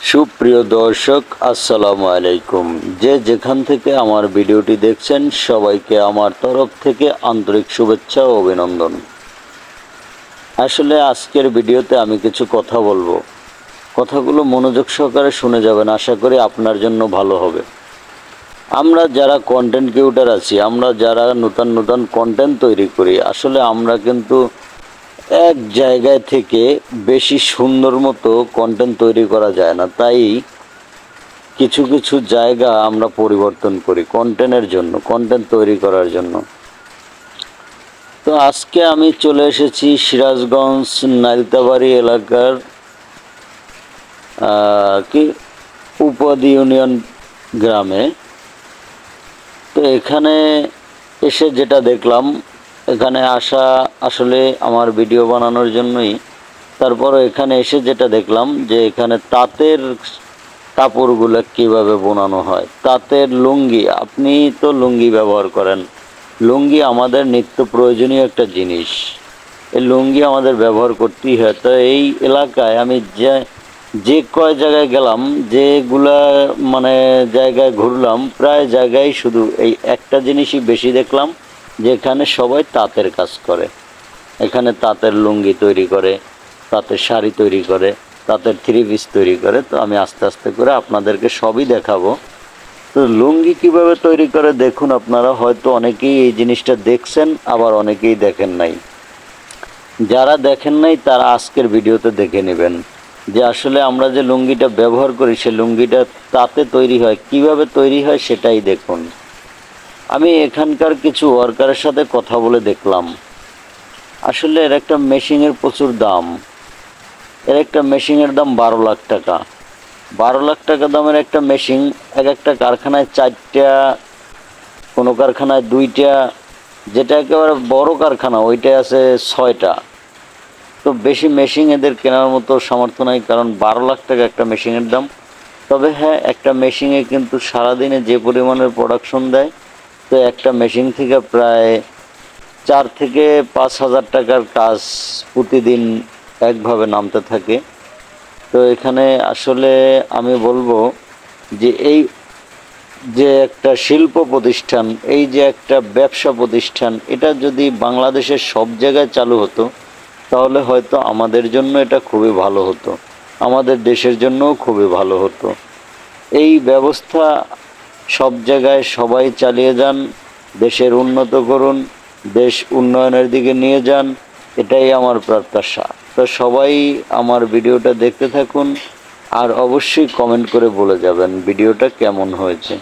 সুপ্রিয় দর্শক, আসসালামু আলাইকুম। যে যেখান থেকে আমার ভিডিওটি দেখছেন সবাইকে আমার তরফ থেকে আন্তরিক শুভেচ্ছা ও অভিনন্দন। আসলে আজকের ভিডিওতে আমি কিছু কথা বলবো, কথাগুলো মনোযোগ সহকারে শুনে যাবেন, আশা করি আপনার জন্য ভালো হবে। আমরা যারা কন্টেন্ট ক্রিয়েটর আছি, আমরা যারা নতুন কন্টেন্ট তৈরি করি, আসলে আমরা কিন্তু এক জায়গায় থেকে বেশি সুন্দর মতো কন্টেন্ট তৈরি করা যায় না। তাই কিছু কিছু জায়গা আমরা পরিবর্তন করি কন্টেন্টের জন্য, কন্টেন্ট তৈরি করার জন্য। তো আজকে আমি চলে এসেছি সিরাজগঞ্জ নালিতাবাড়ি এলাকার কি উপাধি ইউনিয়ন গ্রামে। তো এখানে এসে যেটা দেখলাম, এখানে আসা আসলে আমার ভিডিও বানানোর জন্যই। তারপর এখানে এসে যেটা দেখলাম যে এখানে তাঁতের কাপড়গুলো কিভাবে বোনানো হয়। তাঁতের লুঙ্গি, আপনি তো লুঙ্গি ব্যবহার করেন, লুঙ্গি আমাদের নিত্য প্রয়োজনীয় একটা জিনিস। এই লুঙ্গি আমাদের ব্যবহার করতেই হয়। তো এই এলাকায় আমি যে কয় জায়গায় গেলাম, যেগুলা মানে জায়গায় ঘুরলাম, প্রায় জায়গায় শুধু এই একটা জিনিসই বেশি দেখলাম, যে এখানে সবাই তাঁতের কাজ করে। এখানে তাঁতের লুঙ্গি তৈরি করে, তাঁতের শাড়ি তৈরি করে, তাঁতের থ্রি পিস তৈরি করে। তো আমি আস্তে আস্তে করে আপনাদেরকে সবই দেখাবো। তো লুঙ্গি কিভাবে তৈরি করে দেখুন। আপনারা হয়তো অনেকেই এই জিনিসটা দেখছেন, আবার অনেকেই দেখেন নাই। যারা দেখেন নাই তারা আজকের ভিডিওতে দেখে নেবেন যে আসলে আমরা যে লুঙ্গিটা ব্যবহার করি, সে লুঙ্গিটা তাতে তৈরি হয়, কিভাবে তৈরি হয় সেটাই দেখুন। আমি এখানকার কিছু ওয়ার্কারের সাথে কথা বলে দেখলাম, আসলে এর একটা মেশিনের প্রচুর দাম। এর একটা মেশিনের দাম 12 লাখ টাকা। 12 লাখ টাকা দামের একটা মেশিন, এক একটা কারখানায় 4টা, কোনো কারখানায় 2টা, যেটা একেবারে বড় কারখানা ওইটাই আছে 6টা। তো বেশি মেশিন এদের কেনার মতো সামর্থ্য নাই, কারণ 12 লাখ টাকা একটা মেশিনের দাম। তবে হ্যাঁ, একটা মেশিনে কিন্তু সারাদিনে যে পরিমাণের প্রোডাকশন দেয়, তো একটা মেশিন থেকে প্রায় 4 থেকে 5 হাজার টাকার কাজ প্রতিদিন একভাবে নামতে থাকে। তো এখানে আসলে আমি বলবো যে এই যে একটা শিল্প প্রতিষ্ঠান, এই যে একটা ব্যবসা প্রতিষ্ঠান, এটা যদি বাংলাদেশের সব জায়গায় চালু হতো, তাহলে হয়তো আমাদের জন্য এটা খুবই ভালো হতো, আমাদের দেশের জন্যও খুবই ভালো হতো। এই ব্যবস্থা সব জায়গায় সবাই চালিয়ে যান, দেশের উন্নত করুন, দেশ উন্নয়নের দিকে নিয়ে যান, এটাই আমার প্রত্যাশা। তো সবাই আমার ভিডিওটা দেখতে থাকুন, আর অবশ্যই কমেন্ট করে বলে যাবেন ভিডিওটা কেমন হয়েছে।